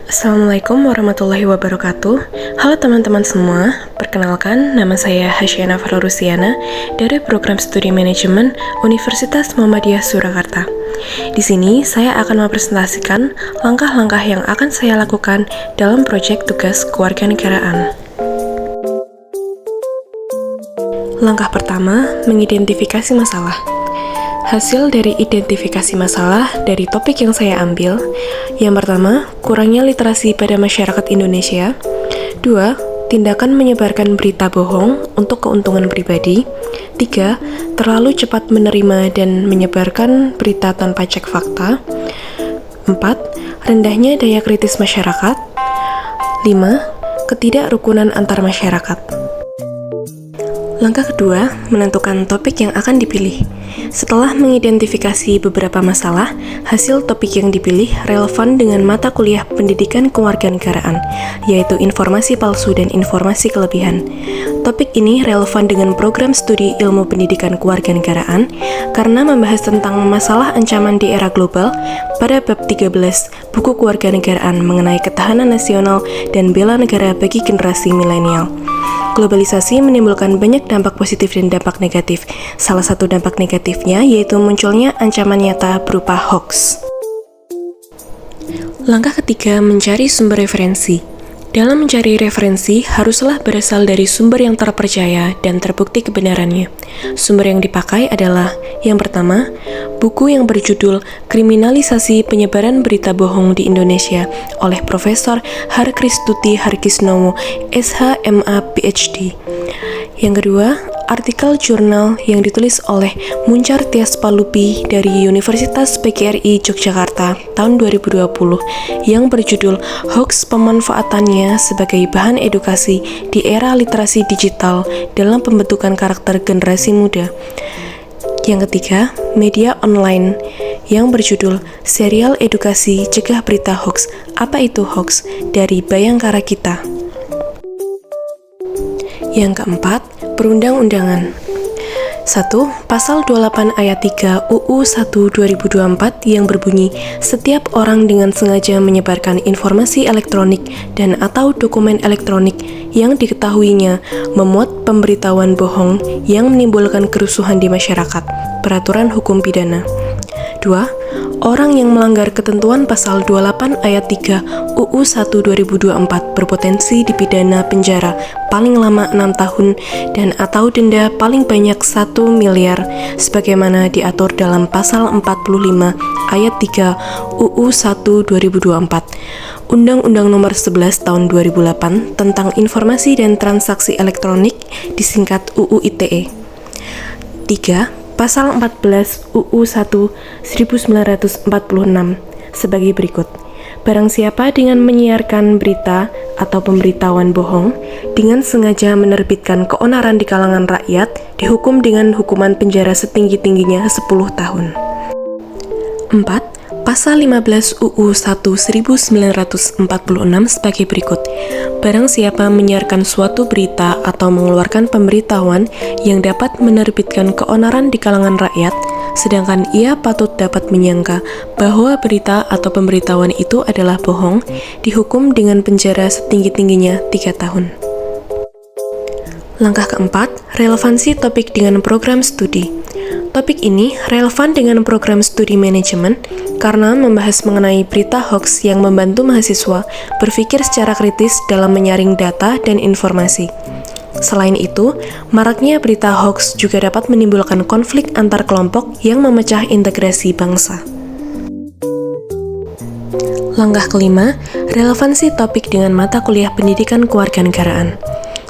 Assalamualaikum warahmatullahi wabarakatuh. Halo teman-teman semua, perkenalkan nama saya Hasyana Fararusiana dari Program Studi Manajemen Universitas Muhammadiyah Surakarta. Di sini saya akan mempresentasikan langkah-langkah yang akan saya lakukan dalam proyek tugas kewarganegaraan. Langkah pertama, mengidentifikasi masalah. Hasil dari identifikasi masalah dari topik yang saya ambil, yang pertama, kurangnya literasi pada masyarakat Indonesia. 2. Tindakan menyebarkan berita bohong untuk keuntungan pribadi. 3. Terlalu cepat menerima dan menyebarkan berita tanpa cek fakta. 4. Rendahnya daya kritis masyarakat. 5. Ketidakrukunan antar masyarakat. Langkah kedua, menentukan topik yang akan dipilih. Setelah mengidentifikasi beberapa masalah, hasil topik yang dipilih relevan dengan mata kuliah pendidikan kewarganegaraan, yaitu informasi palsu dan informasi kelebihan. Topik ini relevan dengan program studi ilmu pendidikan kewarganegaraan karena membahas tentang masalah ancaman di era global pada bab 13 buku kewarganegaraan mengenai ketahanan nasional dan bela negara bagi generasi milenial. Globalisasi menimbulkan banyak dampak positif dan dampak negatif. Salah satu dampak negatifnya yaitu munculnya ancaman nyata berupa hoax. Langkah ketiga, mencari sumber referensi. Dalam mencari referensi, haruslah berasal dari sumber yang terpercaya dan terbukti kebenarannya. Sumber yang dipakai adalah, yang pertama, buku yang berjudul Kriminalisasi Penyebaran Berita Bohong di Indonesia oleh Profesor Harkristuti Harkisnomo, SH.Ma. PhD. Yang kedua, artikel jurnal yang ditulis oleh Muncar Tias Palupi dari Universitas PGRI Yogyakarta tahun 2020 yang berjudul Hoax Pemanfaatannya sebagai Bahan Edukasi di Era Literasi Digital dalam Pembentukan Karakter Generasi Muda. Yang ketiga, media online yang berjudul Serial Edukasi Cegah Berita Hoax. Apa itu hoax? Dari Bayangkara Kita. Yang keempat, perundang-undangan. 1. Pasal 28 ayat 3 UU 1 2024 yang berbunyi, setiap orang dengan sengaja menyebarkan informasi elektronik dan atau dokumen elektronik yang diketahuinya memuat pemberitahuan bohong yang menimbulkan kerusuhan di masyarakat. Peraturan Hukum Pidana. 2. Orang yang melanggar ketentuan pasal 28 ayat 3 UU 1 2024 berpotensi dipidana penjara paling lama 6 tahun dan atau denda paling banyak 1 miliar sebagaimana diatur dalam pasal 45 ayat 3 UU 1 2024. Undang-Undang Nomor 11 Tahun 2008 tentang Informasi dan Transaksi Elektronik disingkat UU ITE. 3. Pasal 14 UU 1 1946 sebagai berikut. Barang siapa dengan menyiarkan berita atau pemberitahuan bohong dengan sengaja menerbitkan keonaran di kalangan rakyat dihukum dengan hukuman penjara setinggi-tingginya 10 tahun. 4. Pasal 15 UU 1 1946 sebagai berikut. Barang siapa menyiarkan suatu berita atau mengeluarkan pemberitahuan yang dapat menerbitkan keonaran di kalangan rakyat, sedangkan ia patut dapat menyangka bahwa berita atau pemberitahuan itu adalah bohong, dihukum dengan penjara setinggi-tingginya 3 tahun. Langkah keempat, relevansi topik dengan program studi. Topik ini relevan dengan program studi manajemen karena membahas mengenai berita hoax yang membantu mahasiswa berpikir secara kritis dalam menyaring data dan informasi. Selain itu, maraknya berita hoax juga dapat menimbulkan konflik antar kelompok yang memecah integrasi bangsa. Langkah kelima, relevansi topik dengan mata kuliah pendidikan kewarganegaraan.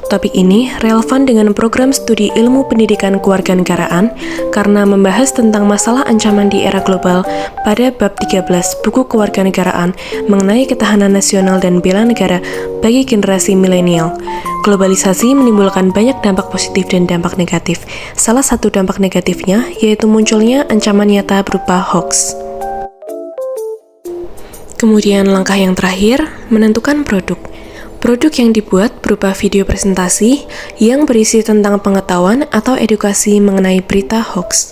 Topik ini relevan dengan program studi ilmu pendidikan kewarganegaraan karena membahas tentang masalah ancaman di era global pada bab 13 buku kewarganegaraan mengenai ketahanan nasional dan bela negara bagi generasi milenial. Globalisasi menimbulkan banyak dampak positif dan dampak negatif. Salah satu dampak negatifnya yaitu munculnya ancaman nyata berupa hoax. Kemudian langkah yang terakhir, menentukan produk. Produk yang dibuat berupa video presentasi yang berisi tentang pengetahuan atau edukasi mengenai berita hoax.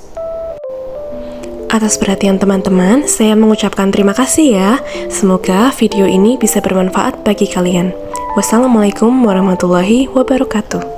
Atas perhatian teman-teman, saya mengucapkan terima kasih ya. Semoga video ini bisa bermanfaat bagi kalian. Wassalamualaikum warahmatullahi wabarakatuh.